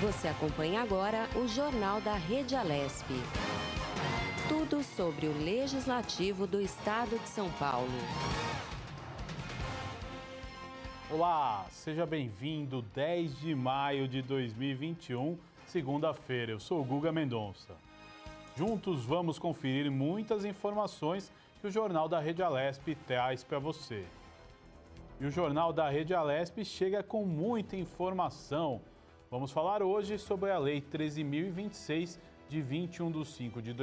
Você acompanha agora o Jornal da Rede Alesp. Tudo sobre o Legislativo do Estado de São Paulo. Olá, seja bem-vindo, 10 de maio de 2021, segunda-feira. Eu sou o Guga Mendonça. Juntos vamos conferir muitas informações que o Jornal da Rede Alesp traz para você. E o Jornal da Rede Alesp chega com muita informação. Vamos falar hoje sobre a Lei 13.026, de 21/5 de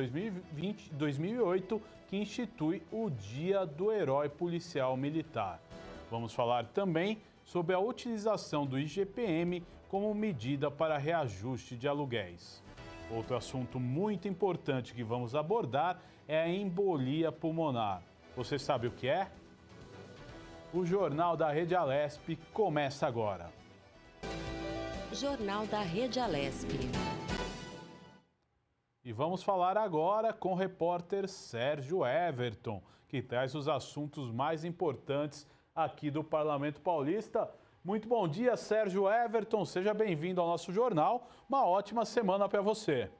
2008, que institui o Dia do Herói Policial Militar. Vamos falar também sobre a utilização do IGPM como medida para reajuste de aluguéis. Outro assunto muito importante que vamos abordar é a embolia pulmonar. Você sabe o que é? O Jornal da Rede Alesp começa agora. Jornal da Rede Alesp. E vamos falar agora com o repórter Sérgio Everton, que traz os assuntos mais importantes aqui do Parlamento Paulista. Muito bom dia, Sérgio Everton. Seja bem-vindo ao nosso jornal. Uma ótima semana para você.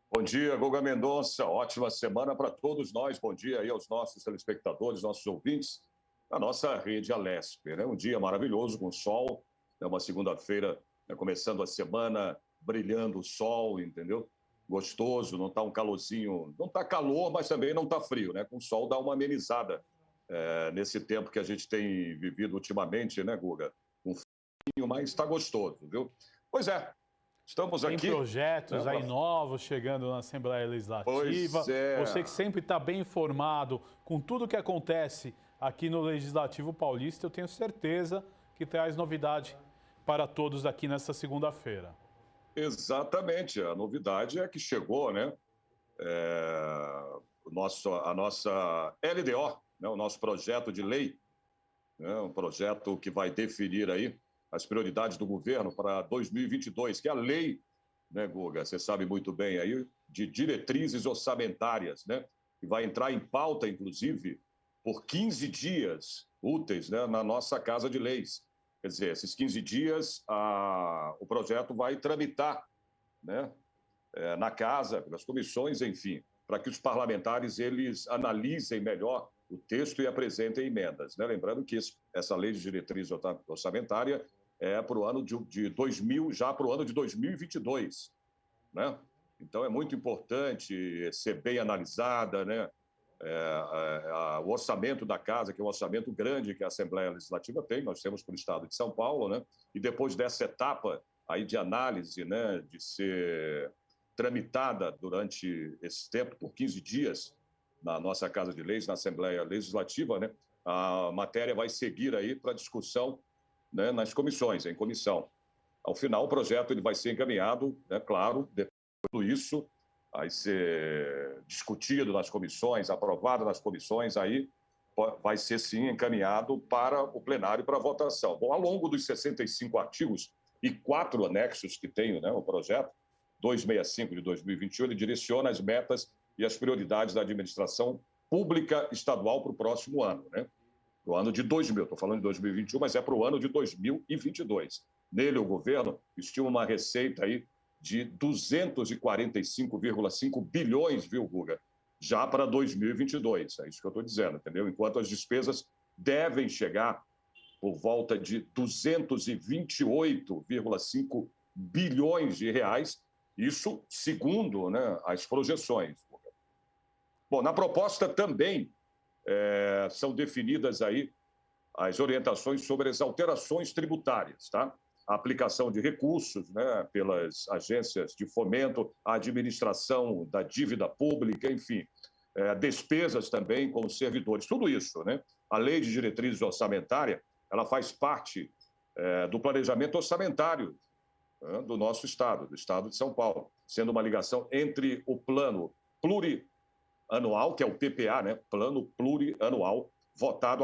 Bom dia, Guga Mendonça. Ótima semana para todos nós. Bom dia aí aos nossos telespectadores, nossos ouvintes, da nossa Rede Alesp, né? Um dia maravilhoso com sol, é uma segunda-feira, né, começando a semana, brilhando o sol, entendeu? Gostoso, não está um calorzinho, não está calor, mas também não está frio, né? Com o sol dá uma amenizada nesse tempo que a gente tem vivido ultimamente, né, Guga? Um frio, mas está gostoso, viu? Pois é, estamos aqui... Tem projetos aí novos chegando na Assembleia Legislativa. Pois é. Você que sempre está bem informado com tudo que acontece aqui no Legislativo Paulista, eu tenho certeza que traz novidade para todos aqui nesta segunda-feira. Exatamente, a novidade é que chegou, né, a nossa LDO, né, o nosso projeto de lei, né, um projeto que vai definir aí as prioridades do governo para 2022, que é a lei, né, Guga, você sabe muito bem aí, de diretrizes orçamentárias, né, que vai entrar em pauta, inclusive, por 15 dias úteis, né, na nossa Casa de Leis. Quer dizer, esses 15 dias, o projeto vai tramitar, né, na casa, pelas comissões, enfim, para que os parlamentares eles analisem melhor o texto e apresentem emendas, né? Lembrando que essa lei de diretriz orçamentária é para o ano de 2000, já para o ano de 2022, né? Então, é muito importante ser bem analisada, né? O orçamento da casa, que é um orçamento grande que a Assembleia Legislativa tem, nós temos para o Estado de São Paulo, né? E depois dessa etapa aí de análise, né, de ser tramitada durante esse tempo, por 15 dias, na nossa Casa de Leis, na Assembleia Legislativa, né, a matéria vai seguir aí para discussão, né, nas comissões, em comissão. Ao final, o projeto ele vai ser encaminhado, né, claro, depois de tudo isso, vai ser discutido nas comissões, aprovado nas comissões, aí vai ser, sim, encaminhado para o plenário para votação. Bom, ao longo dos 65 artigos e 4 anexos que tem, né, o projeto, 265 de 2021, ele direciona as metas e as prioridades da administração pública estadual para o próximo ano, né? Para o ano de 2000, estou falando de 2021, mas é para o ano de 2022. Nele, o governo estima uma receita aí de 245,5 bilhões, viu, Guga? Já para 2022, é isso que eu estou dizendo, entendeu? Enquanto as despesas devem chegar por volta de 228,5 bilhões de reais, isso segundo, né, as projeções. Bom, na proposta também são definidas aí as orientações sobre as alterações tributárias, tá? A aplicação de recursos, né, pelas agências de fomento, a administração da dívida pública, enfim, despesas também com os servidores, tudo isso, né? A lei de diretrizes orçamentária, ela faz parte do planejamento orçamentário, né, do nosso Estado, do Estado de São Paulo, sendo uma ligação entre o plano plurianual, que é o PPA, né, plano plurianual, votado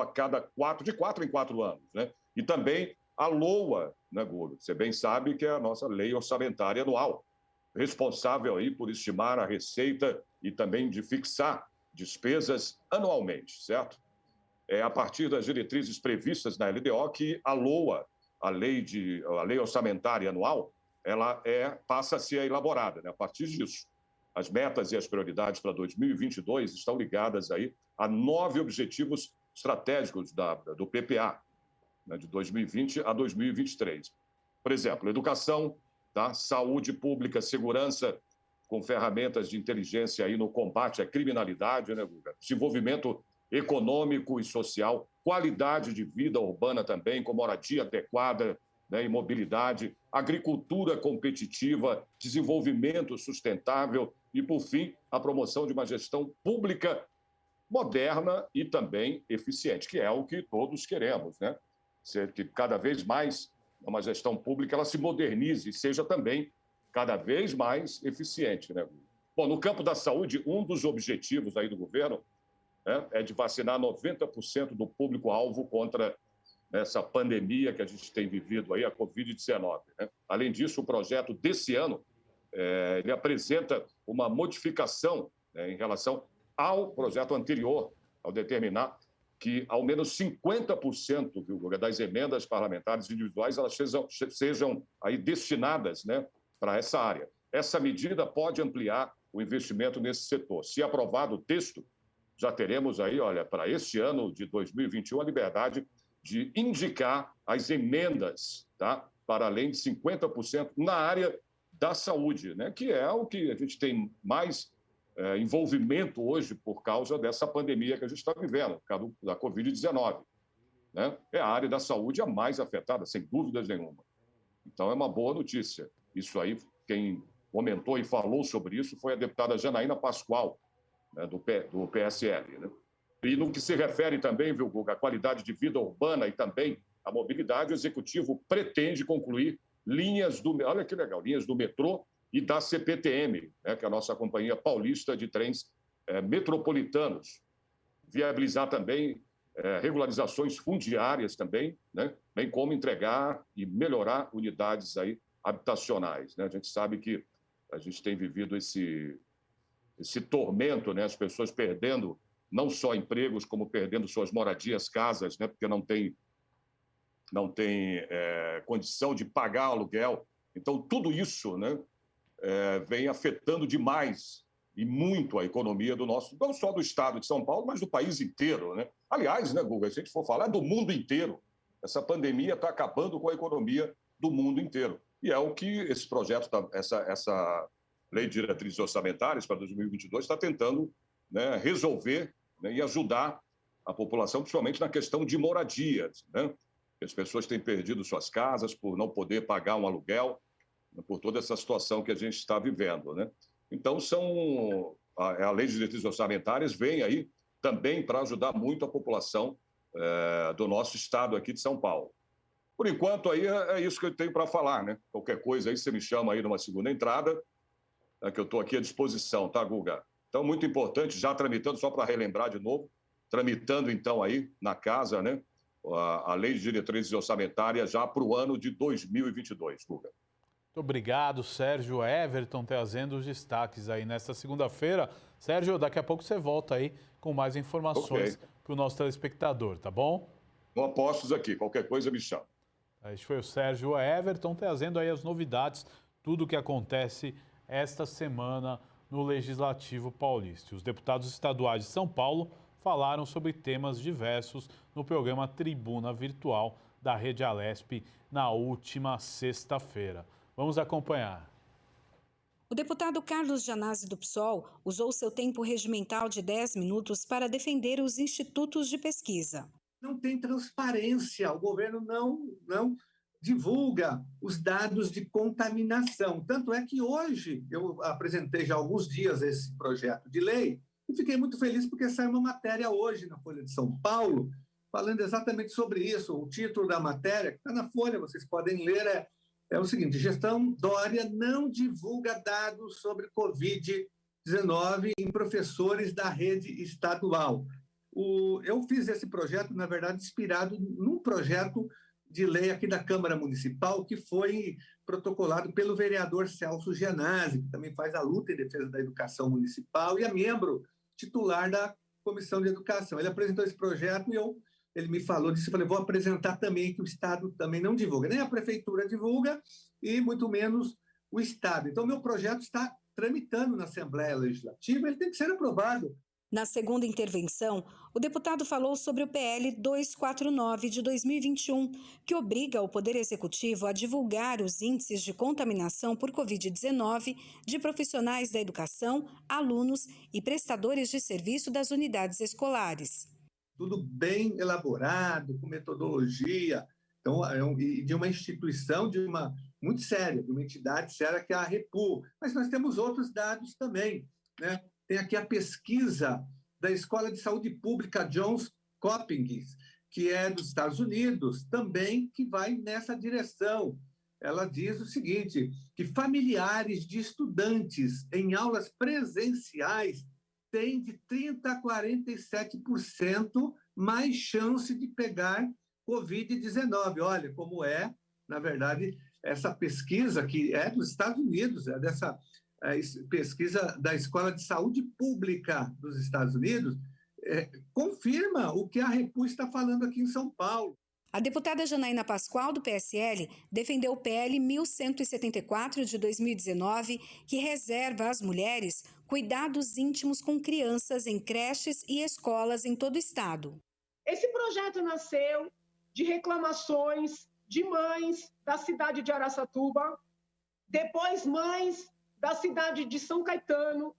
de 4 em 4 anos, né? E também a LOA, né, Guga? Você bem sabe que é a nossa lei orçamentária anual, responsável aí por estimar a receita e também de fixar despesas anualmente, certo? É a partir das diretrizes previstas na LDO que a LOA a lei orçamentária anual, ela passa a ser elaborada, né? A partir disso, as metas e as prioridades para 2022 estão ligadas aí a 9 objetivos estratégicos do PPA, né, de 2020 a 2023. Por exemplo, educação, tá? Saúde pública, segurança, com ferramentas de inteligência aí no combate à criminalidade, né, Guga? Desenvolvimento econômico e social, qualidade de vida urbana também, com moradia adequada, né, e mobilidade, agricultura competitiva, desenvolvimento sustentável e, por fim, a promoção de uma gestão pública moderna e também eficiente, que é o que todos queremos, né? Que cada vez mais uma gestão pública ela se modernize e seja também cada vez mais eficiente, né? Bom, no campo da saúde, um dos objetivos aí do governo, né, é de vacinar 90% do público-alvo contra essa pandemia que a gente tem vivido aí, a Covid-19, né? Além disso, o projeto desse ano, ele apresenta uma modificação, né, em relação ao projeto anterior, ao determinar que ao menos 50%, viu, das emendas parlamentares individuais elas sejam aí destinadas, né, para essa área. Essa medida pode ampliar o investimento nesse setor. Se aprovado o texto, já teremos aí, olha, para este ano de 2021, a liberdade de indicar as emendas, tá, para além de 50% na área da saúde, né, que é o que a gente tem mais envolvimento hoje por causa dessa pandemia que a gente está vivendo, por causa da Covid-19. Né? É a área da saúde a mais afetada, sem dúvidas nenhuma. Então, é uma boa notícia. Isso aí, quem comentou e falou sobre isso foi a deputada Janaína Pascoal, né, do PSL. Né? E no que se refere também, viu, Guga, à qualidade de vida urbana e também à mobilidade, o Executivo pretende concluir linhas olha que legal, linhas do metrô e da CPTM, né, que é a nossa Companhia Paulista de Trens Metropolitanos. Viabilizar também regularizações fundiárias também, né, bem como entregar e melhorar unidades aí habitacionais. Né? A gente sabe que a gente tem vivido esse tormento, né, as pessoas perdendo não só empregos, como perdendo suas moradias, casas, né, porque não tem condição de pagar aluguel. Então, tudo isso, né, vem afetando demais e muito a economia do nosso, não só do estado de São Paulo, mas do país inteiro. Né? Aliás, né, Guga, se a gente for falar do mundo inteiro, essa pandemia está acabando com a economia do mundo inteiro. E é o que esse projeto, essa Lei de Diretrizes Orçamentárias para 2022 está tentando, né, resolver, né, e ajudar a população, principalmente na questão de moradias. Né? As pessoas têm perdido suas casas por não poder pagar um aluguel, por toda essa situação que a gente está vivendo, né? Então, a Lei de Diretrizes Orçamentárias vem aí também para ajudar muito a população do nosso estado aqui de São Paulo. Por enquanto, aí é isso que eu tenho para falar, né? Qualquer coisa aí, você me chama aí numa segunda entrada, que eu estou aqui à disposição, tá, Guga? Então, muito importante, já tramitando, só para relembrar de novo, tramitando então aí na casa, né, a Lei de Diretrizes Orçamentárias já para o ano de 2022, Guga. Muito obrigado, Sérgio Everton, trazendo os destaques aí nesta segunda-feira. Sérgio, daqui a pouco você volta aí com mais informações para o nosso telespectador, tá bom? Estou a postos aqui, qualquer coisa me chama. Este foi o Sérgio Everton trazendo aí as novidades, tudo o que acontece esta semana no Legislativo Paulista. Os deputados estaduais de São Paulo falaram sobre temas diversos no programa Tribuna Virtual da Rede Alesp na última sexta-feira. Vamos acompanhar. O deputado Carlos Janazzi do PSOL usou seu tempo regimental de 10 minutos para defender os institutos de pesquisa. Não tem transparência, o governo não divulga os dados de contaminação. Tanto é que hoje eu apresentei já há alguns dias esse projeto de lei e fiquei muito feliz porque saiu uma matéria hoje na Folha de São Paulo falando exatamente sobre isso. O título da matéria, que está na Folha, vocês podem ler, é o seguinte: gestão Dória não divulga dados sobre Covid-19 em professores da rede estadual. Eu fiz esse projeto, na verdade, inspirado num projeto de lei aqui da Câmara Municipal que foi protocolado pelo vereador Celso Janazzi, que também faz a luta em defesa da educação municipal e é membro titular da Comissão de Educação. Ele apresentou esse projeto e eu ele me falou disso, eu falei, vou apresentar também que o Estado também não divulga, nem a Prefeitura divulga e muito menos o Estado. Então, meu projeto está tramitando na Assembleia Legislativa, ele tem que ser aprovado. Na segunda intervenção, o deputado falou sobre o PL 249 de 2021, que obriga o Poder Executivo a divulgar os índices de contaminação por Covid-19 de profissionais da educação, alunos e prestadores de serviço das unidades escolares. Tudo bem elaborado, com metodologia, então, de uma instituição muito séria, de uma entidade séria que é a Repu. Mas nós temos outros dados também, né? Tem aqui a pesquisa da Escola de Saúde Pública Johns Hopkins, que é dos Estados Unidos, também que vai nessa direção. Ela diz o seguinte, que familiares de estudantes em aulas presenciais têm de 30% a 47% mais chance de pegar Covid-19. Olha como é, na verdade, essa pesquisa que é dos Estados Unidos, é dessa pesquisa da Escola de Saúde Pública dos Estados Unidos, confirma o que a Repu está falando aqui em São Paulo. A deputada Janaína Pascoal, do PSL, defendeu o PL 1174 de 2019, que reserva às mulheres cuidados íntimos com crianças em creches e escolas em todo o estado. Esse projeto nasceu de reclamações de mães da cidade de Araçatuba, depois mães da cidade de São Caetano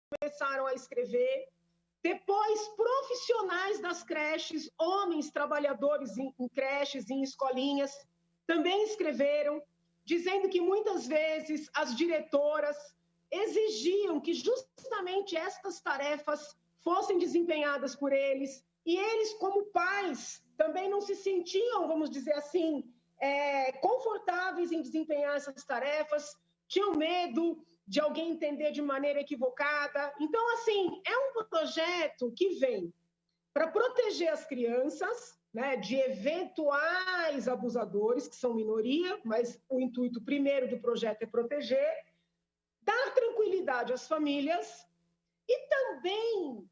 começaram a escrever, depois profissionais das creches, homens trabalhadores em creches, em escolinhas, também escreveram, dizendo que muitas vezes as diretoras exigiam que justamente estas tarefas fossem desempenhadas por eles, e eles, como pais, também não se sentiam, vamos dizer assim, confortáveis em desempenhar essas tarefas, tinham medo de alguém entender de maneira equivocada. Então, assim, é um projeto que vem para proteger as crianças, né, de eventuais abusadores, que são minoria, mas o intuito primeiro do projeto é proteger, dar tranquilidade às famílias e também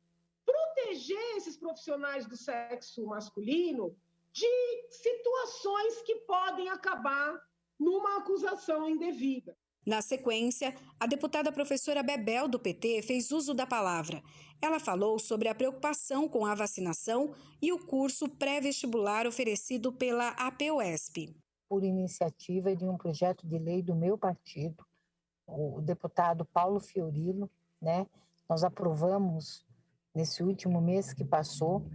proteger esses profissionais do sexo masculino de situações que podem acabar numa acusação indevida. Na sequência, a deputada professora Bebel, do PT, fez uso da palavra. Ela falou sobre a preocupação com a vacinação e o curso pré-vestibular oferecido pela APUESP. Por iniciativa de um projeto de lei do meu partido, o deputado Paulo Fiorilo, né, nós aprovamos, nesse último mês que passou,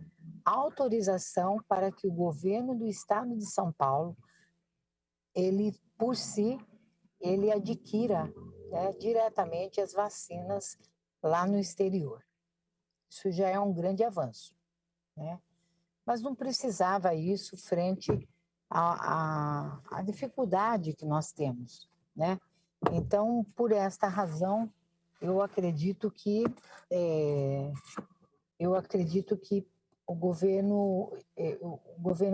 autorização para que o governo do estado de São Paulo, ele, por si, ele adquira, né, diretamente as vacinas lá no exterior. Isso já é um grande avanço, né? Mas não precisava isso frente à dificuldade que nós temos, né? Então, por esta razão, eu acredito que o governo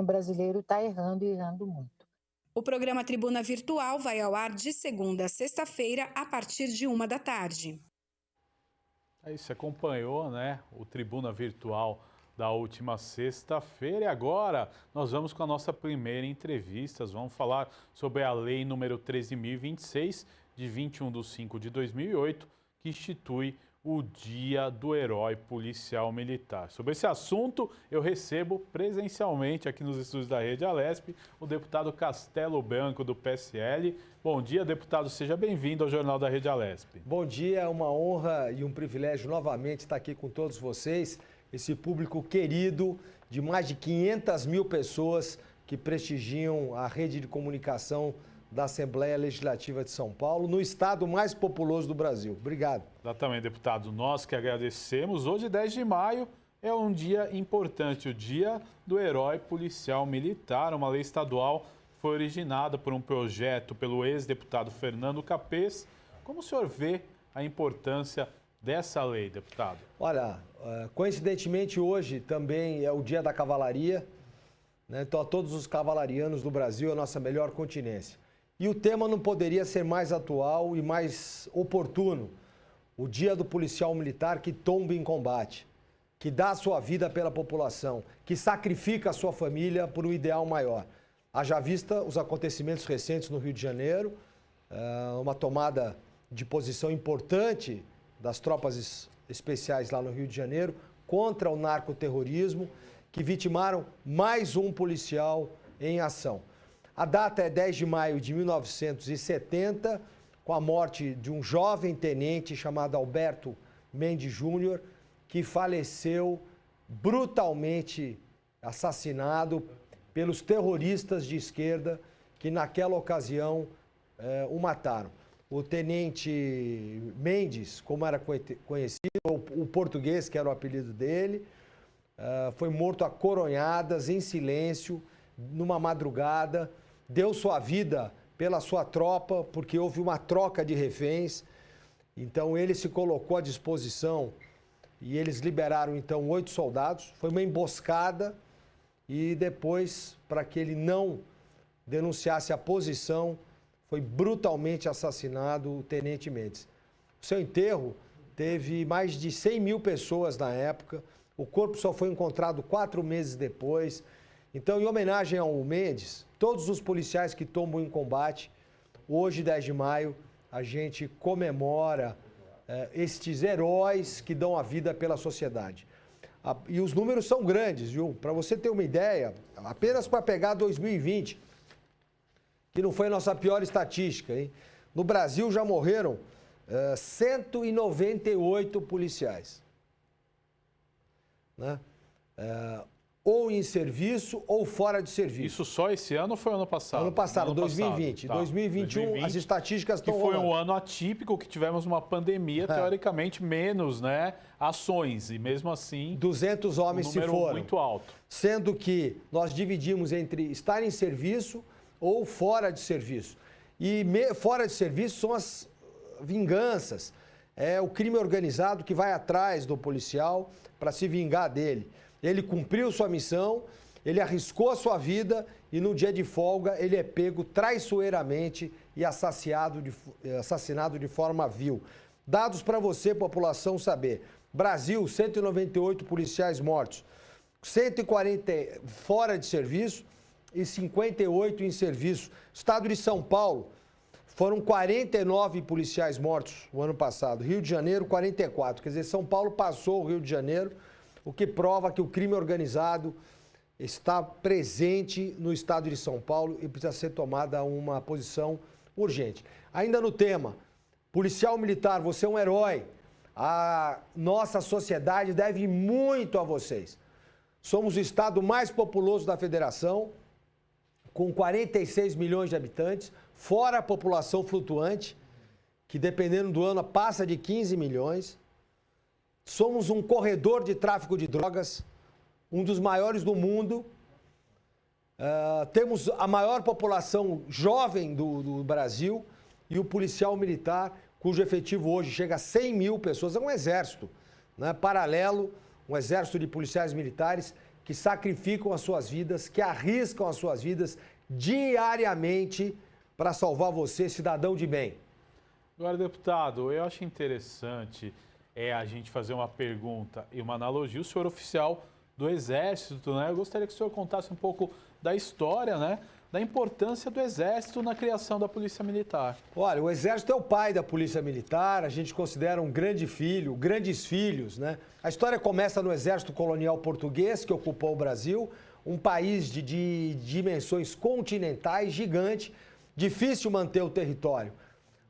brasileiro está errando e errando muito. O programa Tribuna Virtual vai ao ar de segunda a sexta-feira, a partir de 13h. Aí você acompanhou, né, o Tribuna Virtual da última sexta-feira. E agora nós vamos com a nossa primeira entrevista. Vamos falar sobre a Lei número 13.026, de 21/5/2008, que institui o Dia do Herói Policial Militar. Sobre esse assunto, eu recebo presencialmente aqui nos estúdios da Rede Alesp o deputado Castelo Branco, do PSL. Bom dia, deputado, seja bem-vindo ao Jornal da Rede Alesp. Bom dia, é uma honra e um privilégio novamente estar aqui com todos vocês, esse público querido de mais de 500 mil pessoas que prestigiam a rede de comunicação da Assembleia Legislativa de São Paulo, no estado mais populoso do Brasil. Obrigado. Exatamente, deputado. Nós que agradecemos. Hoje, 10 de maio, é um dia importante, o Dia do Herói Policial Militar. Uma lei estadual foi originada por um projeto pelo ex-deputado Fernando Capês. Como o senhor vê a importância dessa lei, deputado? Olha, coincidentemente hoje também é o Dia da Cavalaria, né? Então a todos os cavalarianos do Brasil, a nossa melhor continência. E o tema não poderia ser mais atual e mais oportuno. O Dia do Policial Militar que tomba em combate. que dá a sua vida pela população, que sacrifica a sua família por um ideal maior. Haja vista os acontecimentos recentes no Rio de Janeiro, uma tomada de posição importante das tropas especiais lá no Rio de Janeiro contra o narcoterrorismo, que vitimaram mais um policial em ação. A data é 10 de maio de 1970, com a morte de um jovem tenente chamado Alberto Mendes Júnior, que faleceu brutalmente assassinado pelos terroristas de esquerda que naquela ocasião o mataram. O tenente Mendes, como era conhecido, o português, que era o apelido dele, foi morto a coronhadas, em silêncio, numa madrugada, deu sua vida pela sua tropa, porque houve uma troca de reféns. Então ele se colocou à disposição e eles liberaram então 8 soldados. Foi uma emboscada e depois, para que ele não denunciasse a posição, foi brutalmente assassinado o tenente Mendes. O seu enterro teve mais de 100 mil pessoas na época. O corpo só foi encontrado 4 meses depois. Então, em homenagem ao Mendes, todos os policiais que tombam em combate, hoje, 10 de maio, a gente comemora estes heróis que dão a vida pela sociedade. E os números são grandes, viu? Para você ter uma ideia, apenas para pegar 2020, que não foi a nossa pior estatística, hein? No Brasil já morreram 198 policiais. Né? Ou em serviço ou fora de serviço. Isso só esse ano ou foi ano passado? Ano passado, 2020. Tá. 2021, as estatísticas estão rolando. Que foi um ano atípico, que tivemos uma pandemia, teoricamente, menos, né, ações. E mesmo assim, 200 homens se foram. Muito alto. Sendo que nós dividimos entre estar em serviço ou fora de serviço. E fora de serviço são as vinganças. É o crime organizado que vai atrás do policial para se vingar dele. Ele cumpriu sua missão, ele arriscou a sua vida e no dia de folga ele é pego traiçoeiramente e assassinado de forma vil. Dados para você, população, saber. Brasil, 198 policiais mortos, 140 fora de serviço e 58 em serviço. Estado de São Paulo, foram 49 policiais mortos o ano passado. Rio de Janeiro, 44. Quer dizer, São Paulo passou o Rio de Janeiro, o que prova que o crime organizado está presente no estado de São Paulo e precisa ser tomada uma posição urgente. Ainda no tema, policial militar, você é um herói. A nossa sociedade deve muito a vocês. Somos o estado mais populoso da federação, com 46 milhões de habitantes, fora a população flutuante, que dependendo do ano passa de 15 milhões. Somos um corredor de tráfico de drogas, um dos maiores do mundo. Temos a maior população jovem do Brasil e o policial militar, cujo efetivo hoje chega a 100 mil pessoas. É um exército, né, paralelo, um exército de policiais militares que sacrificam as suas vidas, que arriscam as suas vidas diariamente para salvar você, cidadão de bem. Agora, deputado, eu acho interessante a gente fazer uma pergunta e uma analogia. O senhor oficial do Exército, né? Eu gostaria que o senhor contasse um pouco da história, né? Da importância do Exército na criação da Polícia Militar. Olha, o Exército é o pai da Polícia Militar, a gente considera um grande filho, grandes filhos, né? A história começa no Exército Colonial Português, que ocupou o Brasil, um país de dimensões continentais, gigante, difícil manter o território.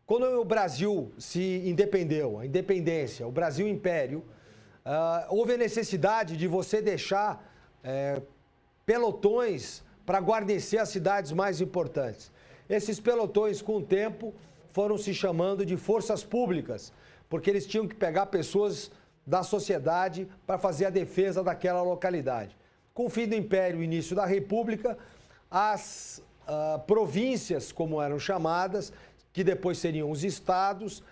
Quando o Brasil se independeu, a independência, o Brasil Império, houve a necessidade de você deixar pelotões para guarnecer as cidades mais importantes. Esses pelotões, com o tempo, foram se chamando de forças públicas, porque eles tinham que pegar pessoas da sociedade para fazer a defesa daquela localidade. Com o fim do Império e o início da República, as províncias, como eram chamadas, que depois seriam os estados,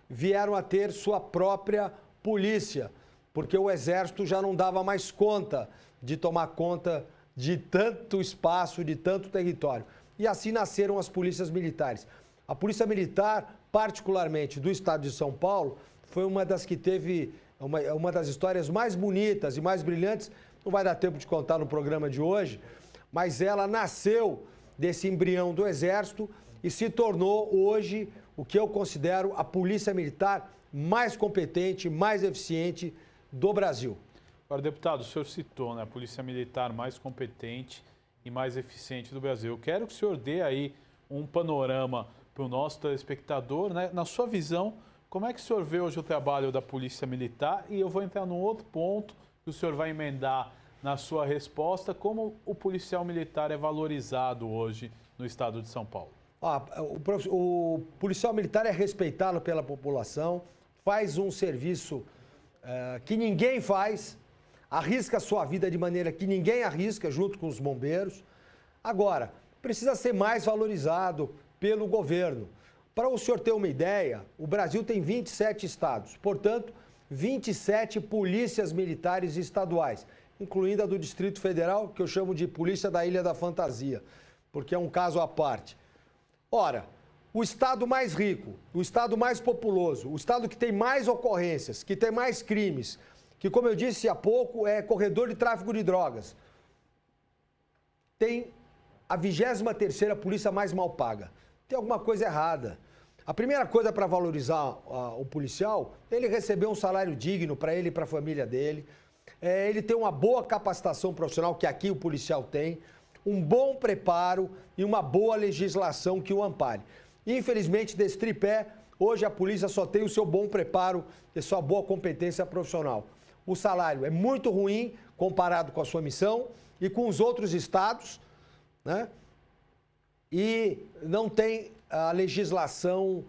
vieram a ter sua própria polícia, porque o Exército já não dava mais conta de tomar conta de tanto espaço, de tanto território. E assim nasceram as polícias militares. A Polícia Militar, particularmente do estado de São Paulo, foi uma das que teve uma das histórias mais bonitas e mais brilhantes, não vai dar tempo de contar no programa de hoje, mas ela nasceu desse embrião do Exército e se tornou hoje o que eu considero a polícia militar mais competente, mais eficiente do Brasil. Agora, deputado, o senhor citou, né, a polícia militar mais competente e mais eficiente do Brasil. Eu quero que o senhor dê aí um panorama para o nosso telespectador, né? Na sua visão, como é que o senhor vê hoje o trabalho da polícia militar? E eu vou entrar num outro ponto que o senhor vai emendar na sua resposta, como o policial militar é valorizado hoje no estado de São Paulo. O policial militar é respeitado pela população, faz um serviço que ninguém faz, arrisca a sua vida de maneira que ninguém arrisca, junto com os bombeiros. Agora, precisa ser mais valorizado pelo governo. Para o senhor ter uma ideia, o Brasil tem 27 estados, portanto, 27 polícias militares estaduais, incluindo a do Distrito Federal, que eu chamo de Polícia da Ilha da Fantasia, porque é um caso à parte. Ora, o estado mais rico, o estado mais populoso, o estado que tem mais ocorrências, que tem mais crimes, que, como eu disse há pouco, é corredor de tráfico de drogas, tem a 23ª polícia mais mal paga. Tem alguma coisa errada. A primeira coisa para valorizar o policial é ele receber um salário digno para ele e para a família dele, ele ter uma boa capacitação profissional, que aqui o policial tem, um bom preparo e uma boa legislação que o ampare. Infelizmente, desse tripé, hoje a polícia só tem o seu bom preparo e sua boa competência profissional. O salário é muito ruim comparado com a sua missão e com os outros estados, né? E não tem a legislação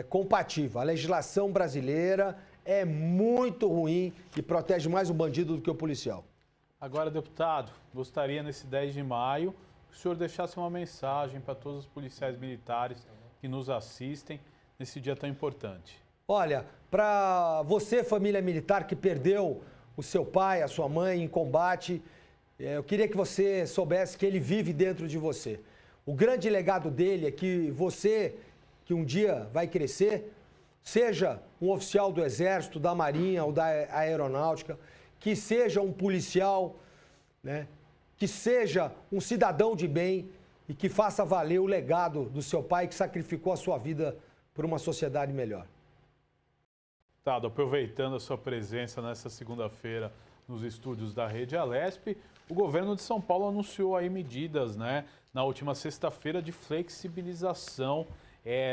compatível. A legislação brasileira é muito ruim e protege mais o bandido do que o policial. Agora, deputado, gostaria nesse 10 de maio que o senhor deixasse uma mensagem para todos os policiais militares que nos assistem nesse dia tão importante. Olha, para você, família militar, que perdeu o seu pai, a sua mãe em combate, eu queria que você soubesse que ele vive dentro de você. O grande legado dele é que você, que um dia vai crescer, seja um oficial do Exército, da Marinha ou da Aeronáutica, que seja um policial, né, que seja um cidadão de bem e que faça valer o legado do seu pai, que sacrificou a sua vida por uma sociedade melhor. Deputado, aproveitando a sua presença nessa segunda-feira nos estúdios da Rede Alesp, o governo de São Paulo anunciou aí medidas, né, na última sexta-feira de flexibilização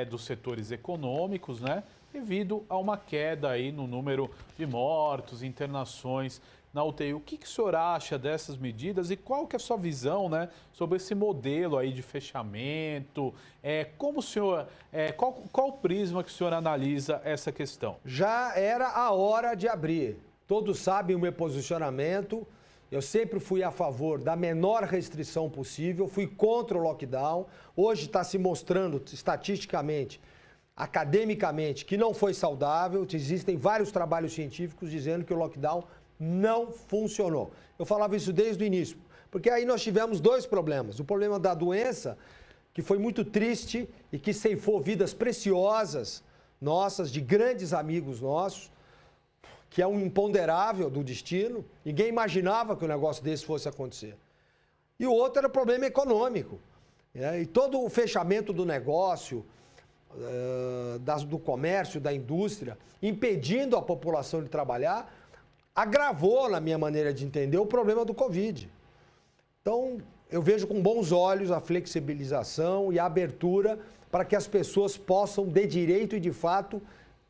dos setores econômicos, né, devido a uma queda aí no número de mortos, internações na UTI. O que o senhor acha dessas medidas e qual que é a sua visão, né, sobre esse modelo aí de fechamento? Como o senhor, qual o prisma que o senhor analisa essa questão? Já era a hora de abrir. Todos sabem o meu posicionamento. Eu sempre fui a favor da menor restrição possível, fui contra o lockdown. Hoje está se mostrando estatisticamente, academicamente, que não foi saudável. Existem vários trabalhos científicos dizendo que o lockdown não funcionou. Eu falava isso desde o início, porque aí nós tivemos dois problemas. O problema da doença, que foi muito triste e que ceifou vidas preciosas nossas, de grandes amigos nossos, que é um imponderável do destino. Ninguém imaginava que um negócio desse fosse acontecer. E o outro era o problema econômico. E todo o fechamento do negócio, do comércio, da indústria, impedindo a população de trabalhar, agravou, na minha maneira de entender, o problema do Covid. Então, eu vejo com bons olhos a flexibilização e a abertura para que as pessoas possam, de direito e de fato,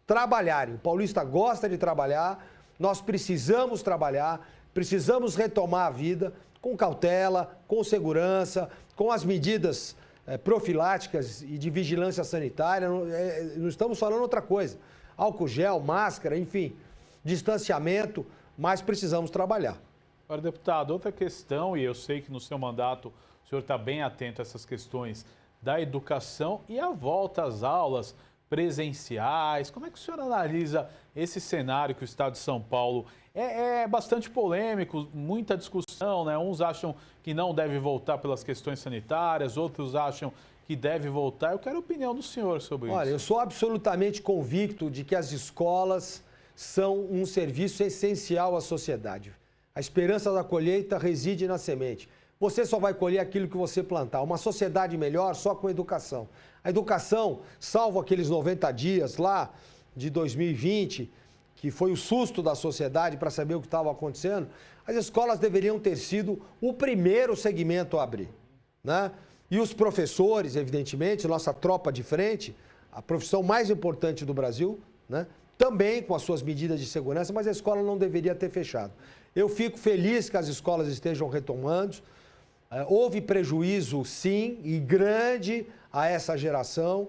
trabalharem. O paulista gosta de trabalhar, nós precisamos trabalhar, precisamos retomar a vida com cautela, com segurança, com as medidas profiláticas e de vigilância sanitária. Não estamos falando outra coisa. Álcool gel, máscara, enfim, distanciamento, mas precisamos trabalhar. Agora, deputado, outra questão, e eu sei que no seu mandato o senhor está bem atento a essas questões da educação e a volta às aulas presenciais. Como é que o senhor analisa esse cenário que o Estado de São Paulo é bastante polêmico, muita discussão, né? Uns acham que não deve voltar pelas questões sanitárias, outros acham que deve voltar. Eu quero a opinião do senhor sobre isso. Olha, eu sou absolutamente convicto de que as escolas são um serviço essencial à sociedade. A esperança da colheita reside na semente. Você só vai colher aquilo que você plantar. Uma sociedade melhor só com educação. A educação, salvo aqueles 90 dias lá de 2020, que foi o susto da sociedade para saber o que estava acontecendo, as escolas deveriam ter sido o primeiro segmento a abrir, né? E os professores, evidentemente, nossa tropa de frente, a profissão mais importante do Brasil, né? Também com as suas medidas de segurança, mas a escola não deveria ter fechado. Eu fico feliz que as escolas estejam retomando. Houve prejuízo, sim, e grande a essa geração.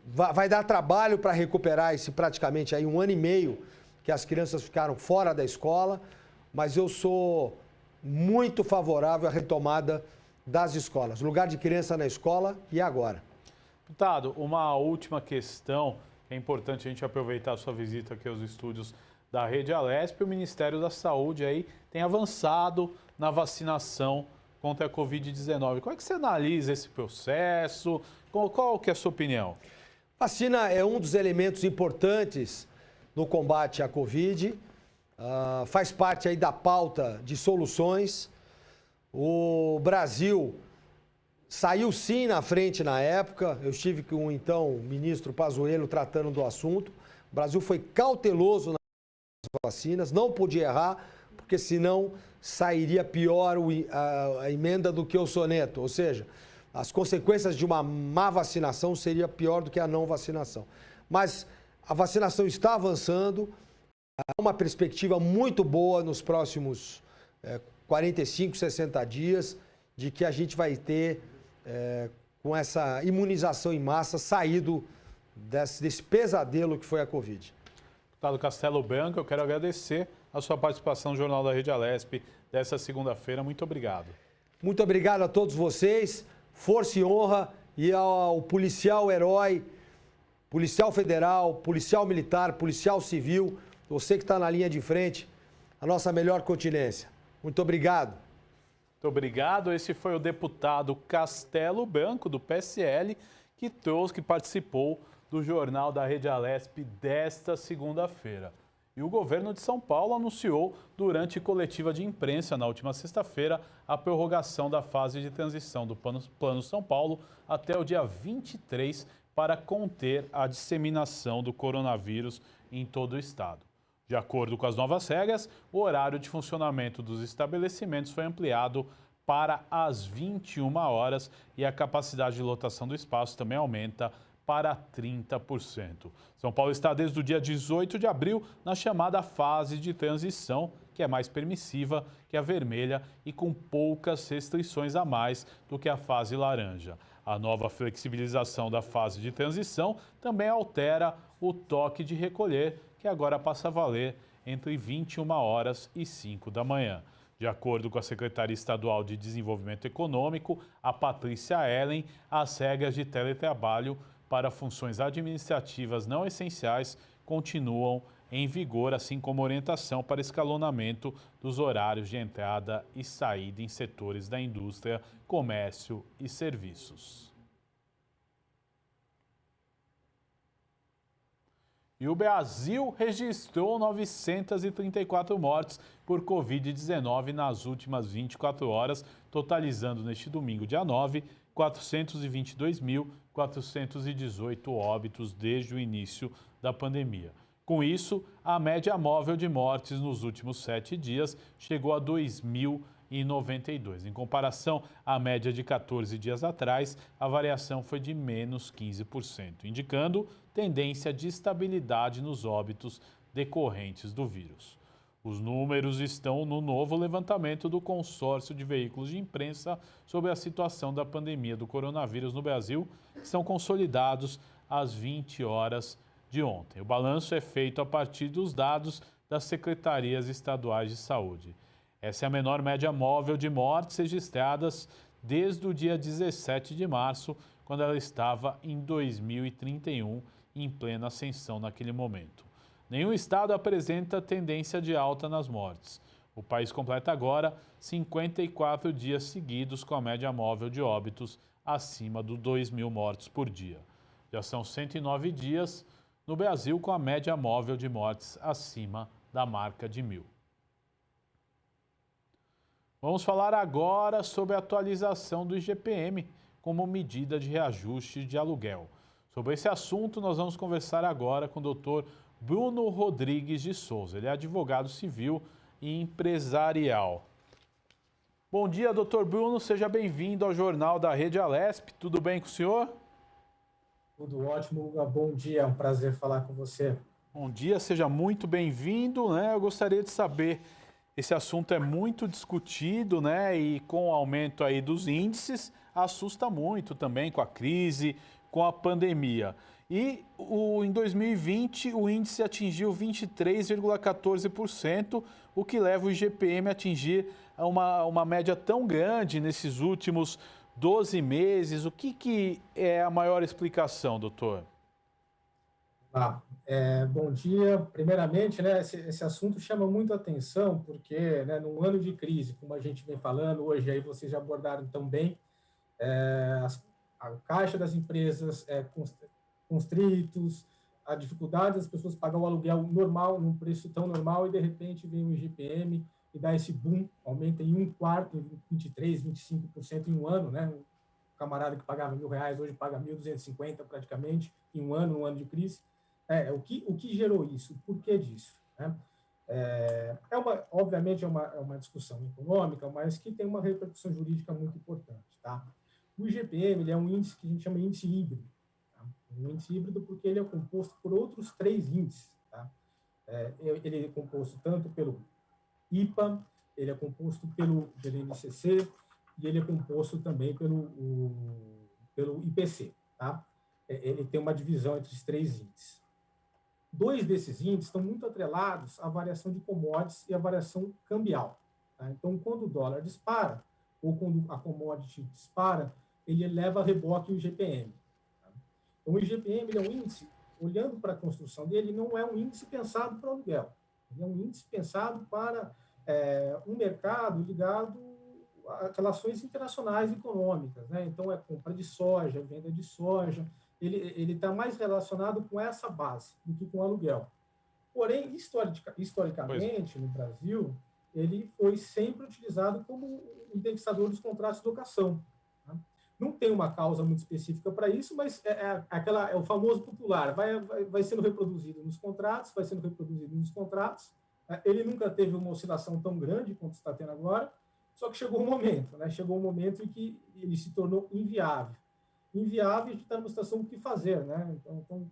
Vai dar trabalho para recuperar esse praticamente aí 1 ano e meio que as crianças ficaram fora da escola, mas eu sou muito favorável à retomada das escolas. Lugar de criança na escola e agora. Deputado, uma última questão, é importante a gente aproveitar a sua visita aqui aos estúdios da Rede Alesp. O Ministério da Saúde aí tem avançado na vacinação contra a Covid-19. Como é que você analisa esse processo? Qual que é a sua opinião? Vacina é um dos elementos importantes no combate à Covid. Faz parte aí da pauta de soluções. O Brasil saiu sim na frente na época. Eu estive com o então ministro Pazuello tratando do assunto. O Brasil foi cauteloso nas vacinas, não podia errar, porque senão sairia pior a emenda do que o soneto. Ou seja, as consequências de uma má vacinação seria pior do que a não vacinação. Mas a vacinação está avançando, há uma perspectiva muito boa nos próximos 45, 60 dias, de que a gente vai ter, com essa imunização em massa, saído desse pesadelo que foi a Covid. Deputado Castelo Branco, eu quero agradecer a sua participação no Jornal da Rede Alesp dessa segunda-feira. Muito obrigado. Muito obrigado a todos vocês. Força e honra, e ao policial herói, policial federal, policial militar, policial civil, você que está na linha de frente, a nossa melhor continência. Muito obrigado. Muito obrigado. Esse foi o deputado Castelo Branco, do PSL, que participou do Jornal da Rede Alesp desta segunda-feira. E o governo de São Paulo anunciou, durante coletiva de imprensa na última sexta-feira, a prorrogação da fase de transição do Plano São Paulo até o dia 23 para conter a disseminação do coronavírus em todo o estado. De acordo com as novas regras, o horário de funcionamento dos estabelecimentos foi ampliado para as 21 horas e a capacidade de lotação do espaço também aumenta para 30%. São Paulo está desde o dia 18 de abril na chamada fase de transição, que é mais permissiva que a vermelha e com poucas restrições a mais do que a fase laranja. A nova flexibilização da fase de transição também altera o toque de recolher, que agora passa a valer entre 21 horas e 5 da manhã. De acordo com a Secretaria Estadual de Desenvolvimento Econômico, a Patrícia Ellen, as regras de teletrabalho para funções administrativas não essenciais continuam em vigor, assim como orientação para escalonamento dos horários de entrada e saída em setores da indústria, comércio e serviços. E o Brasil registrou 934 mortes por Covid-19 nas últimas 24 horas, totalizando neste domingo, dia 9, 422.418 óbitos desde o início da pandemia. Com isso, a média móvel de mortes nos últimos 7 dias chegou a 2.092. Em comparação à média de 14 dias atrás, a variação foi de menos 15%, indicando tendência de estabilidade nos óbitos decorrentes do vírus. Os números estão no novo levantamento do consórcio de veículos de imprensa sobre a situação da pandemia do coronavírus no Brasil, que são consolidados às 20 horas de ontem. O balanço é feito a partir dos dados das secretarias estaduais de saúde. Essa é a menor média móvel de mortes registradas desde o dia 17 de março, quando ela estava em 2031, em plena ascensão naquele momento. Nenhum estado apresenta tendência de alta nas mortes. O país completa agora 54 dias seguidos com a média móvel de óbitos acima dos 2.000 mortes por dia. Já são 109 dias no Brasil, com a média móvel de mortes acima da marca de 1.000. Vamos falar agora sobre a atualização do IGPM como medida de reajuste de aluguel. Sobre esse assunto, nós vamos conversar agora com o Dr. Bruno Rodrigues de Souza. Ele é advogado civil e empresarial. Bom dia, doutor Bruno. Seja bem-vindo ao Jornal da Rede Alesp. Tudo bem com o senhor? Tudo ótimo, Guga. Bom dia. É um prazer falar com você. Bom dia, seja muito bem-vindo, né? Eu gostaria de saber, esse assunto é muito discutido, né? E com o aumento aí dos índices, assusta muito também com a crise, com a pandemia. E em 2020, o índice atingiu 23,14%, o que leva o IGPM a atingir uma média tão grande nesses últimos 12 meses. O que é a maior explicação, doutor? Bom dia. Primeiramente, né, esse assunto chama muito atenção, porque, né, num ano de crise, como a gente vem falando, hoje aí vocês já abordaram tão bem, a caixa das empresas constritos, a dificuldade das pessoas pagar o aluguel normal, num preço tão normal, e de repente vem o IGPM e dá esse boom, aumenta em 1/4, em 23%, 25% em um ano, né? Um camarada que pagava R$1.000 hoje paga 1.250 praticamente em um ano de crise. O que gerou isso? O porquê disso? Né? Obviamente é uma discussão econômica, mas que tem uma repercussão jurídica muito importante. Tá? O IGPM ele é um índice que a gente chama de índice híbrido. Tá? Um índice híbrido porque ele é composto por outros 3 índices. Tá? Ele é composto tanto pelo IPA, ele é composto pelo INCC e ele é composto também pelo IPC. Tá? Ele tem uma divisão entre os 3 índices. 2 desses índices estão muito atrelados à variação de commodities e à variação cambial. Tá? Então, quando o dólar dispara, ou quando a commodity dispara, ele eleva a reboque o IGPM. Tá? Então, o IGPM ele é um índice, olhando para a construção dele, não é um índice pensado para o aluguel. Ele é um índice pensado para um mercado ligado a relações internacionais econômicas. Né? Então, é compra de soja, venda de soja. Ele está mais relacionado com essa base do que com o aluguel. Porém, historicamente, no Brasil, ele foi sempre utilizado como indexador dos contratos de locação. Tá? Não tem uma causa muito específica para isso, mas é o famoso popular. Vai sendo reproduzido nos contratos, Ele nunca teve uma oscilação tão grande quanto está tendo agora, só que chegou um momento, né? Chegou um momento em que ele se tornou inviável. Inviável, a gente está numa situação do que fazer, né? Então,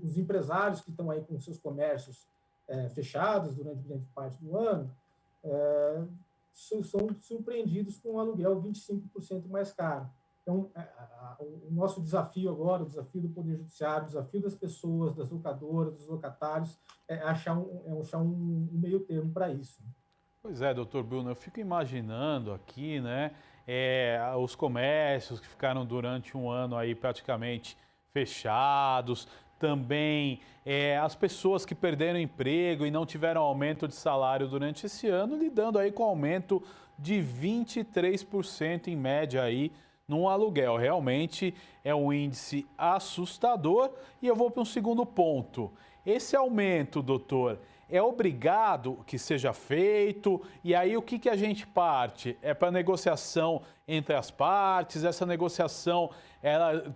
os empresários que estão aí com seus comércios fechados durante grande parte do ano são surpreendidos com um aluguel 25% mais caro. Então, o nosso desafio agora, o desafio do Poder Judiciário, o desafio das pessoas, das locadoras, dos locatários, é achar um meio termo para isso. Pois é, doutor Bruno, eu fico imaginando aqui, né, os comércios que ficaram durante um ano aí praticamente fechados, também as pessoas que perderam emprego e não tiveram aumento de salário durante esse ano, lidando aí com aumento de 23% em média aí num aluguel. Realmente é um índice assustador. E eu vou para um segundo ponto. Esse aumento, doutor, é obrigado que seja feito? E aí o que a gente parte? É para negociação entre as partes? Essa negociação,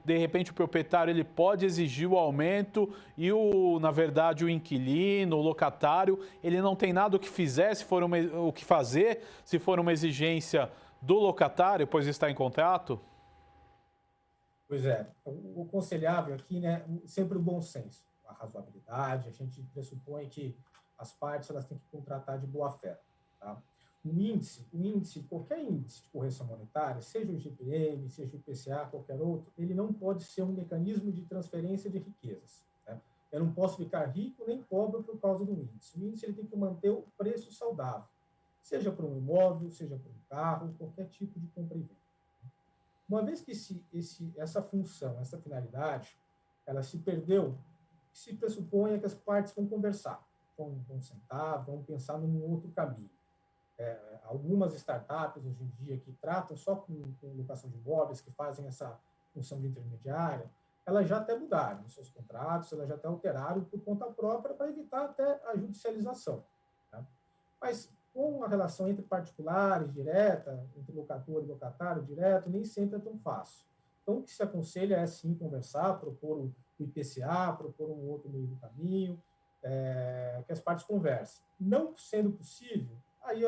de repente o proprietário ele pode exigir o aumento e na verdade o inquilino, o locatário, ele não tem nada o que fazer se for uma exigência do locatário, pois está em contrato? Pois é, o aconselhável aqui, né, sempre o bom senso, a razoabilidade, a gente pressupõe que as partes elas têm que contratar de boa fé. Tá? O índice, qualquer índice de correção monetária, seja o IGPM, seja o IPCA, qualquer outro, ele não pode ser um mecanismo de transferência de riquezas. Né? Eu não posso ficar rico nem pobre por causa do índice. O índice ele tem que manter o preço saudável, seja para um imóvel, seja para um carro, qualquer tipo de compra e venda. Uma vez que essa função, essa finalidade, ela se perdeu, se pressupõe que as partes vão conversar. Vão sentar, vão pensar num outro caminho. Algumas startups, hoje em dia, que tratam só com locação de imóveis, que fazem essa função de intermediária, elas já até mudaram os seus contratos, elas já até alteraram por conta própria para evitar até a judicialização. Tá? Mas com a relação entre particulares, direta, entre locador e locatário, direto, nem sempre é tão fácil. Então, o que se aconselha é, sim, conversar, propor o IPCA, propor um outro meio do caminho, que as partes conversem. Não sendo possível, aí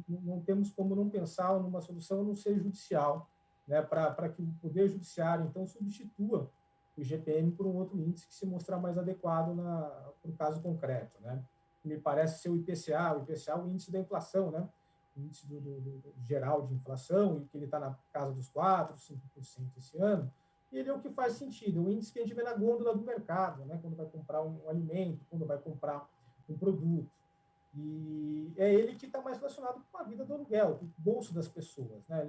não temos como não pensar numa solução a não ser judicial, né, para que o Poder Judiciário, então, substitua o IGPM por um outro índice que se mostrar mais adequado para o caso concreto. Né? Me parece ser o IPCA é o índice da inflação, né? O índice do geral de inflação, e que ele está na casa dos 4%, 5% esse ano, e ele é o que faz sentido, o índice que a gente vê na gôndola do mercado, né? Quando vai comprar um alimento, quando vai comprar um produto. E é ele que está mais relacionado com a vida do aluguel, com o bolso das pessoas. Né?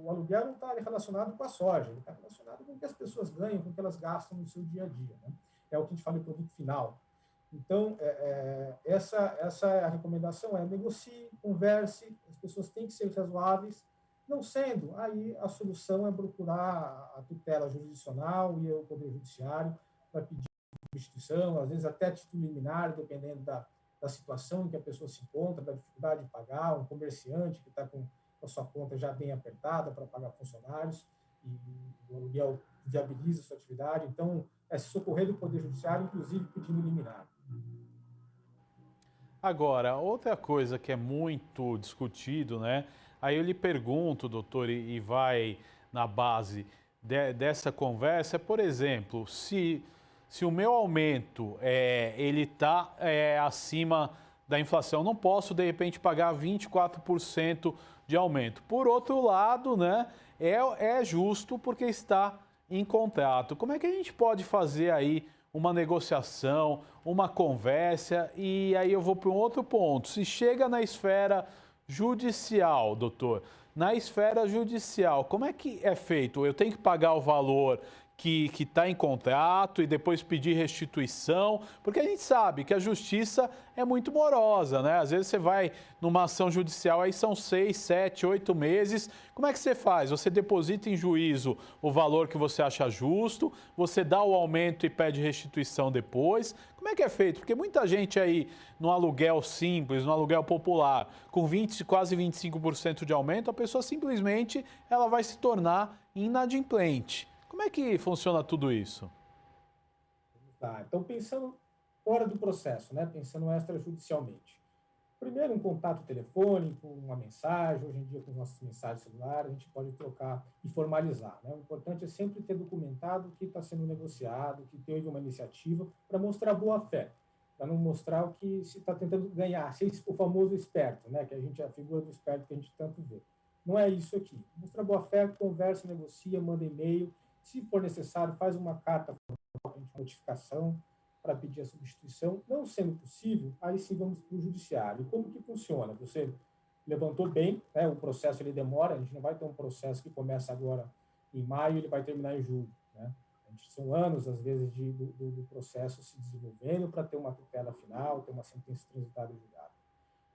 O aluguel não está relacionado com a soja, ele está relacionado com o que as pessoas ganham, com o que elas gastam no seu dia a dia. Né? É o que a gente fala em produto final. Então, essa é a recomendação, negocie, converse, as pessoas têm que ser razoáveis. Não sendo, aí a solução é procurar a tutela jurisdicional e o Poder Judiciário para pedir substituição, às vezes até título liminar, dependendo da situação em que a pessoa se encontra, da dificuldade de pagar, um comerciante que está com a sua conta já bem apertada para pagar funcionários e o aluguel viabiliza a sua atividade. Então, se socorrer do Poder Judiciário, inclusive pedindo liminar. Agora, outra coisa que é muito discutido, né? Aí eu lhe pergunto, doutor, e vai na base dessa conversa, por exemplo, se o meu aumento ele está acima da inflação, eu não posso, de repente, pagar 24% de aumento. Por outro lado, né, é justo porque está em contrato. Como é que a gente pode fazer aí uma negociação, uma conversa? E aí eu vou para um outro ponto. Se chega na esfera judicial, doutor, na esfera judicial, como é que é feito? Eu tenho que pagar o valor que está em contrato e depois pedir restituição, porque a gente sabe que a justiça é muito morosa, né? Às vezes você vai numa ação judicial, aí são 6, 7, 8 meses. Como é que você faz? Você deposita em juízo o valor que você acha justo, você dá o aumento e pede restituição depois. Como é que é feito? Porque muita gente aí no aluguel simples, no aluguel popular, com quase 25% de aumento, a pessoa simplesmente ela vai se tornar inadimplente. Como é que funciona tudo isso? Tá, então, pensando fora do processo, né? Pensando extrajudicialmente. Primeiro, um contato telefônico, uma mensagem. Hoje em dia, com as nossas mensagens celulares, a gente pode trocar e formalizar. Né? O importante é sempre ter documentado o que está sendo negociado, que teve uma iniciativa, para mostrar boa-fé, para não mostrar o que se está tentando ganhar, ser o famoso esperto, né? Que a figura do esperto que a gente tanto vê. Não é isso aqui. Mostra boa-fé, conversa, negocia, manda e-mail. Se for necessário, faz uma carta de notificação para pedir a substituição. Não sendo possível, aí sim vamos para o judiciário. E como que funciona? Você levantou bem, né? O processo ele demora, a gente não vai ter um processo que começa agora em maio e ele vai terminar em julho. Né? São anos, às vezes, do processo se desenvolvendo para ter uma tutela final, ter uma sentença transitada em julgado.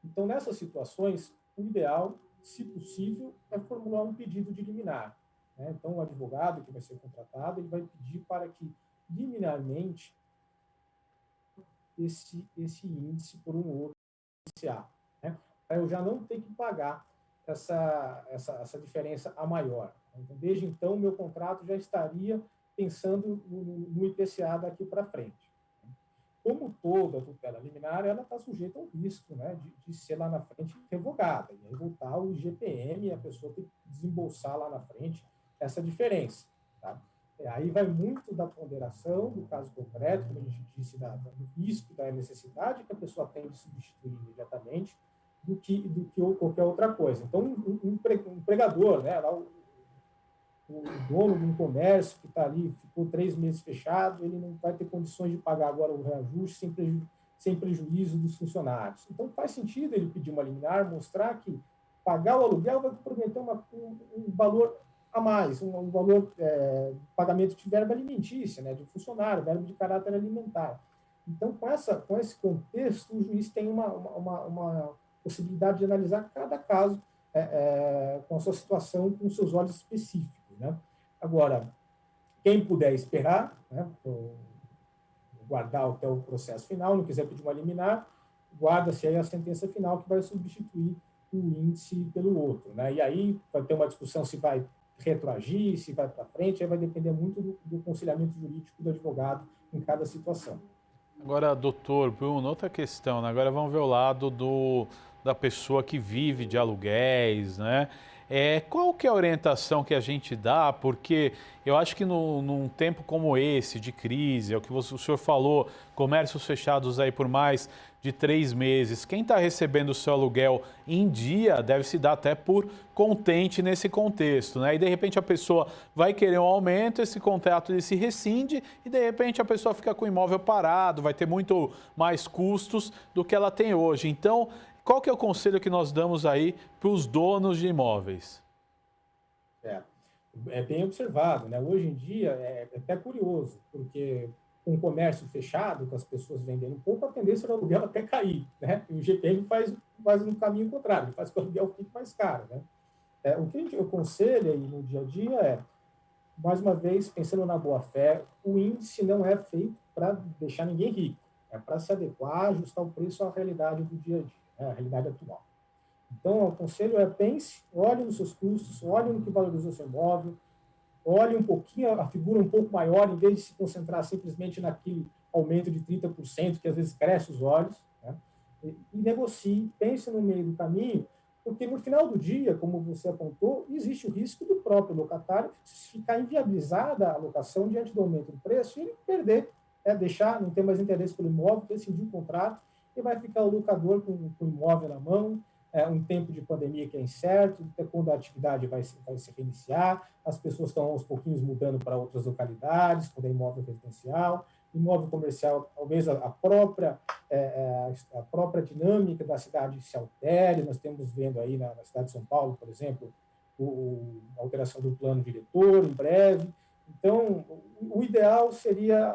Então, nessas situações, o ideal, se possível, é formular um pedido de liminar. Então, o advogado que vai ser contratado, ele vai pedir para que, liminarmente, esse índice por um outro IPCA, né? Para eu já não ter que pagar essa diferença a maior. Então, desde então, meu contrato já estaria pensando no IPCA daqui para frente. Como toda tutela liminar, ela está sujeita ao risco, né, de ser lá na frente revogada, e aí voltar o IGPM e a pessoa tem que desembolsar lá na frente essa diferença. Tá? Aí vai muito da ponderação do caso concreto, como a gente disse, do risco, da necessidade que a pessoa tem de substituir imediatamente, do que qualquer outra coisa. Então, um empregador, né, lá o dono de um comércio que está ali, ficou 3 meses fechado, ele não vai ter condições de pagar agora o reajuste sem prejuízo dos funcionários. Então, faz sentido ele pedir uma liminar, mostrar que pagar o aluguel vai comprometer um valor a mais, um valor pagamento de verba alimentícia, né, de funcionário, verba de caráter alimentar. Então, com esse contexto, o juiz tem uma possibilidade de analisar cada caso com a sua situação, com seus olhos específicos. Né? Agora, Quem puder esperar, né, guardar até o processo final, não quiser pedir uma liminar, guarda-se aí a sentença final que vai substituir o índice pelo outro, né? E aí vai ter uma discussão se vai retroagir, se vai para frente, aí vai depender muito do aconselhamento jurídico do advogado em cada situação. Agora, doutor Bruno, outra questão, né? Agora vamos ver o lado da pessoa que vive de aluguéis, né? Qual que é a orientação que a gente dá? Porque eu acho que num tempo como esse, de crise, é o que o senhor falou, comércios fechados aí por mais de 3 meses, quem está recebendo o seu aluguel em dia deve se dar até por contente nesse contexto, né? E de repente a pessoa vai querer um aumento, esse contrato ele se rescinde e de repente a pessoa fica com o imóvel parado, vai ter muito mais custos do que ela tem hoje. Então, qual que é o conselho que nós damos aí para os donos de imóveis? É bem observado, né? Hoje em dia é até curioso, porque com o comércio fechado, com as pessoas vendendo um pouco, a tendência do aluguel até cair, né? E o GPM faz um caminho contrário, faz que o aluguel fique mais caro, né? O que eu aconselho aí no dia a dia mais uma vez, pensando na boa-fé, o índice não é feito para deixar ninguém rico, é para se adequar, ajustar o preço à realidade do dia a dia, né? A realidade atual. Então, o conselho pense, olhe nos seus custos, olhe no que valorizou seu imóvel, olhe um pouquinho, a figura um pouco maior, em vez de se concentrar simplesmente naquele aumento de 30%, que às vezes cresce os olhos, né? E negocie, pense no meio do caminho, porque no final do dia, como você apontou, existe o risco do próprio locatário ficar inviabilizada a locação diante do aumento do preço e ele perder, deixar, não ter mais interesse pelo imóvel, rescindir o contrato, e vai ficar o locador com o imóvel na mão, um tempo de pandemia que é incerto, quando a atividade vai se reiniciar, as pessoas estão aos pouquinhos mudando para outras localidades, quando é imóvel residencial, imóvel comercial, talvez a própria dinâmica da cidade se altere. Nós estamos vendo aí na cidade de São Paulo, por exemplo, a alteração do plano diretor em breve. Então, o ideal seria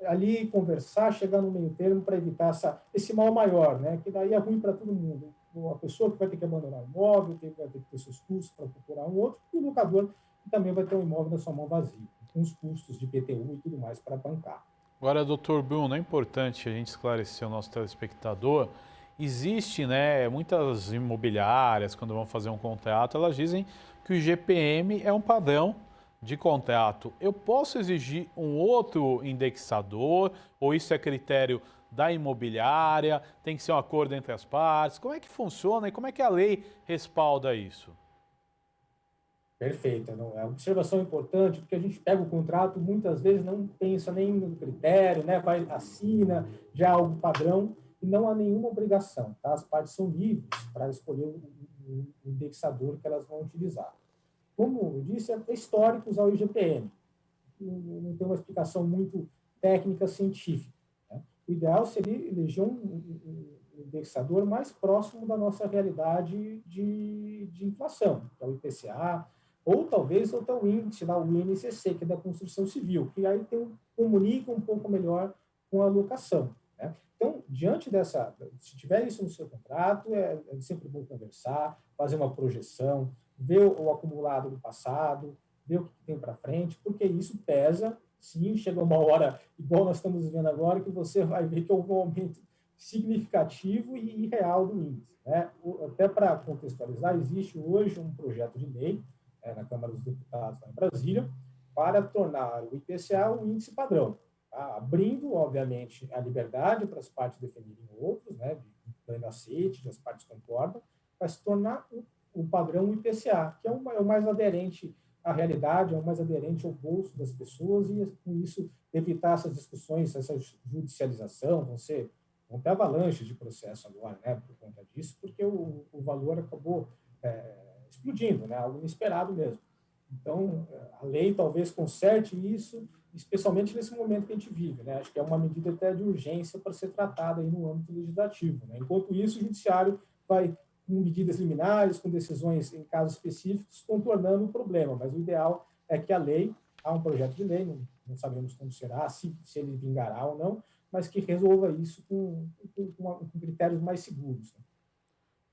ali conversar, chegar no meio termo para evitar esse mal maior, né? Que daí é ruim para todo mundo. A pessoa que vai ter que abandonar o imóvel, que vai ter que ter seus custos para procurar um outro, e o locador que também vai ter um imóvel na sua mão vazio, com os custos de IPTU e tudo mais para bancar. Agora, doutor Bruno, é importante a gente esclarecer o nosso telespectador. Existe, né, muitas imobiliárias, quando vão fazer um contrato, elas dizem que o IGPM é um padrão de contrato. Eu posso exigir um outro indexador ou isso é critério da imobiliária? Tem que ser um acordo entre as partes? Como é que funciona e como é que a lei respalda isso? Perfeito. É uma observação importante, porque a gente pega o contrato, muitas vezes não pensa nem no critério, né? Assina já algo padrão e não há nenhuma obrigação, tá? As partes são livres para escolher o indexador que elas vão utilizar. Como eu disse, é histórico usar o IGPM. Não tem uma explicação muito técnica, científica, né? O ideal seria eleger um indexador mais próximo da nossa realidade de inflação, que é o IPCA, ou talvez até o índice, o INCC, que é da construção civil, que aí comunica um pouco melhor com a locação, né? Então, diante se tiver isso no seu contrato, é sempre bom conversar, fazer uma projeção, ver o acumulado do passado, ver o que tem para frente, porque isso pesa. Sim, chega uma hora, igual nós estamos vendo agora, que você vai ver que houve um aumento significativo e real do índice, né? Até para contextualizar, existe hoje um projeto de lei na Câmara dos Deputados, lá em Brasília, para tornar o IPCA um índice padrão, tá? Abrindo, obviamente, a liberdade para as partes definirem outros, né, de pleno aceite, as partes concordam, para se tornar o padrão IPCA, que é o mais aderente à realidade, é o mais aderente ao bolso das pessoas e, com isso, evitar essas discussões, essa judicialização, vão ter avalanches de processo agora, né, por conta disso, porque o valor acabou explodindo, né, algo inesperado mesmo. Então, a lei talvez conserte isso, especialmente nesse momento que a gente vive, né? Acho que é uma medida até de urgência para ser tratada aí no âmbito legislativo, né? Enquanto isso, o judiciário vai com medidas liminares, com decisões em casos específicos, contornando o problema. Mas o ideal é que a lei, há um projeto de lei, não sabemos como será, se ele vingará ou não, mas que resolva isso com critérios mais seguros, né?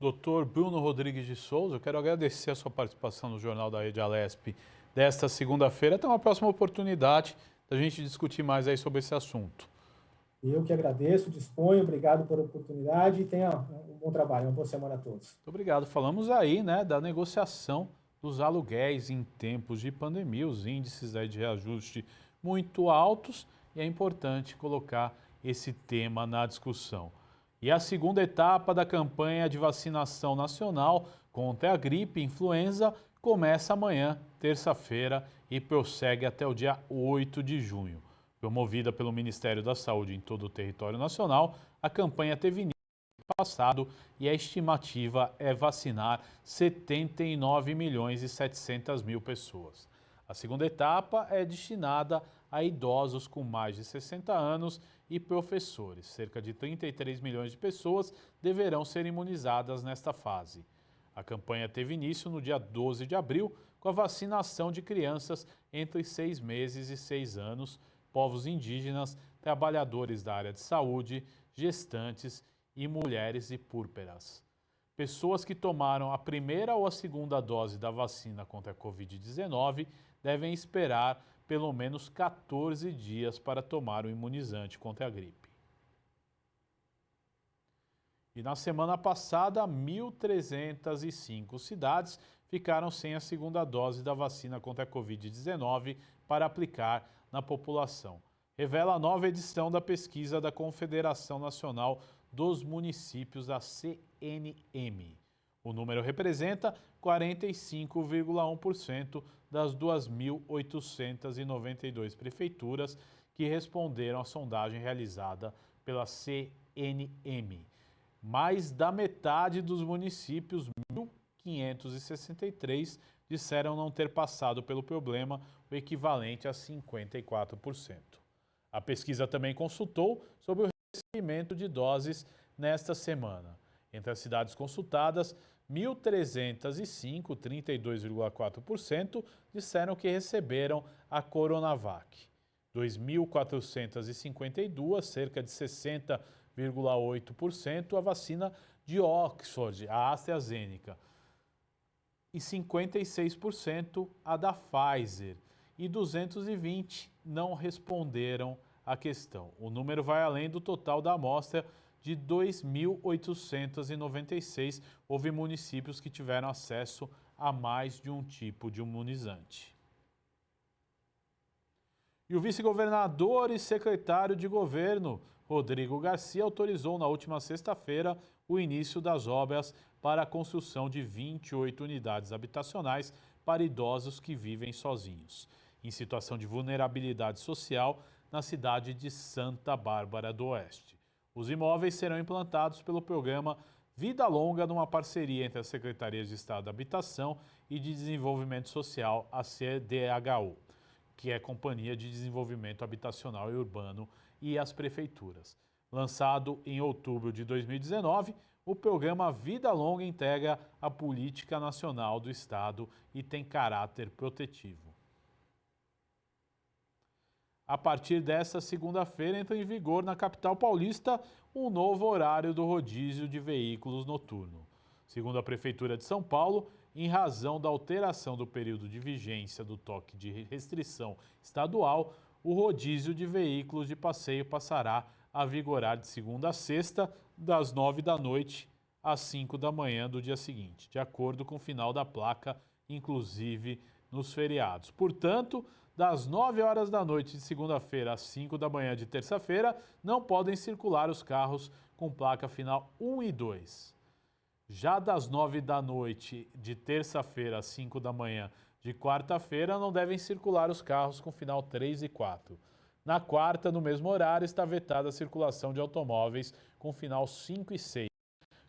Doutor Bruno Rodrigues de Souza, eu quero agradecer a sua participação no Jornal da Rede Alesp desta segunda-feira. Até uma próxima oportunidade da gente discutir mais aí sobre esse assunto. Eu que agradeço, disponho, obrigado pela oportunidade e tenha um bom trabalho, uma boa semana a todos. Muito obrigado. Falamos aí, né, da negociação dos aluguéis em tempos de pandemia, os índices aí de reajuste muito altos, e é importante colocar esse tema na discussão. E a segunda etapa da campanha de vacinação nacional contra a gripe e influenza começa amanhã, terça-feira, e prossegue até o dia 8 de junho. Promovida pelo Ministério da Saúde em todo o território nacional, a campanha teve início no passado e a estimativa é vacinar 79.700.000 pessoas. A segunda etapa é destinada a idosos com mais de 60 anos e professores. Cerca de 33 milhões de pessoas deverão ser imunizadas nesta fase. A campanha teve início no dia 12 de abril com a vacinação de crianças entre 6 meses e 6 anos, povos indígenas, trabalhadores da área de saúde, gestantes e mulheres e púrpuras. Pessoas que tomaram a primeira ou a segunda dose da vacina contra a Covid-19 devem esperar pelo menos 14 dias para tomar o imunizante contra a gripe. E na semana passada, 1.305 cidades ficaram sem a segunda dose da vacina contra a Covid-19 para aplicar na população. Revela a nova edição da pesquisa da Confederação Nacional dos Municípios, a CNM. O número representa 45,1% das 2.892 prefeituras que responderam à sondagem realizada pela CNM. Mais da metade dos municípios, 1.563, disseram não ter passado pelo problema, o equivalente a 54%. A pesquisa também consultou sobre o recebimento de doses nesta semana. Entre as cidades consultadas, 1.305, 32,4%, disseram que receberam a Coronavac. 2.452, cerca de 60,8%, a vacina de Oxford, a AstraZeneca. E 56% a da Pfizer. E 220 não responderam à questão. O número vai além do total da amostra de 2.896. Houve municípios que tiveram acesso a mais de um tipo de imunizante. E o vice-governador e secretário de governo, Rodrigo Garcia, autorizou na última sexta-feira o início das obras para a construção de 28 unidades habitacionais para idosos que vivem sozinhos, em situação de vulnerabilidade social, na cidade de Santa Bárbara do Oeste. Os imóveis serão implantados pelo programa Vida Longa, numa parceria entre as Secretarias de Estado da Habitação e de Desenvolvimento Social, a CDHU, que é a Companhia de Desenvolvimento Habitacional e Urbano, e as prefeituras. Lançado em outubro de 2019, o programa Vida Longa integra a Política Nacional do Estado e tem caráter protetivo. A partir desta segunda-feira, entra em vigor na capital paulista um novo horário do rodízio de veículos noturno. Segundo a Prefeitura de São Paulo, em razão da alteração do período de vigência do toque de restrição estadual, o rodízio de veículos de passeio passará a vigorar de segunda a sexta, das 9 da noite às 5 da manhã do dia seguinte, de acordo com o final da placa, inclusive nos feriados. Portanto, das 9 horas da noite de segunda-feira às 5 da manhã de terça-feira, não podem circular os carros com placa final 1 e 2. Já das 9 da noite de terça-feira às 5 da manhã de quarta-feira, não devem circular os carros com final 3 e 4. Na quarta, no mesmo horário, está vetada a circulação de automóveis com final 5 e 6.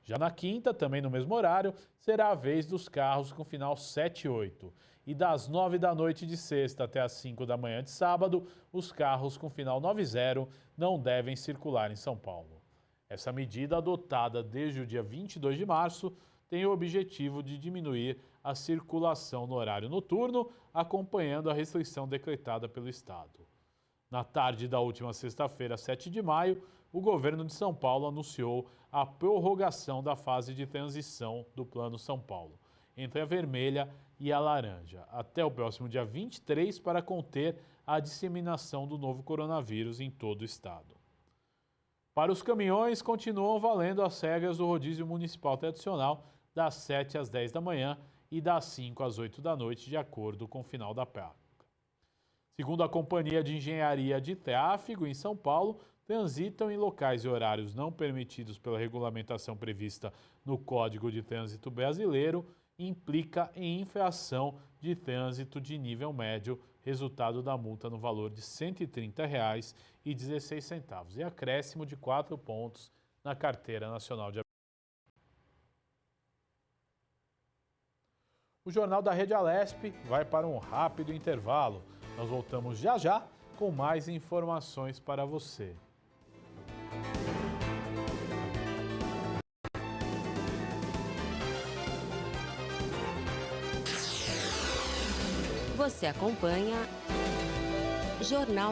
Já na quinta, também no mesmo horário, será a vez dos carros com final 7 e 8. E das 9 da noite de sexta até as 5 da manhã de sábado, os carros com final 9 e 0 não devem circular em São Paulo. Essa medida, adotada desde o dia 22 de março, tem o objetivo de diminuir a circulação no horário noturno, acompanhando a restrição decretada pelo Estado. Na tarde da última sexta-feira, 7 de maio, o governo de São Paulo anunciou a prorrogação da fase de transição do Plano São Paulo, entre a vermelha e a laranja, até o próximo dia 23 para conter a disseminação do novo coronavírus em todo o estado. Para os caminhões, continuam valendo as regras do rodízio municipal tradicional das 7 às 10 da manhã e das 5 às 8 da noite, de acordo com o final da prática. Segundo a Companhia de Engenharia de Tráfego em São Paulo, transitam em locais e horários não permitidos pela regulamentação prevista no Código de Trânsito Brasileiro implica em infração de trânsito de nível médio, resultado da multa no valor de R$ 130,16 e acréscimo de 4 pontos na Carteira Nacional de O Jornal da Rede Alesp vai para um rápido intervalo. Nós voltamos já já com mais informações para você. Você acompanha Jornal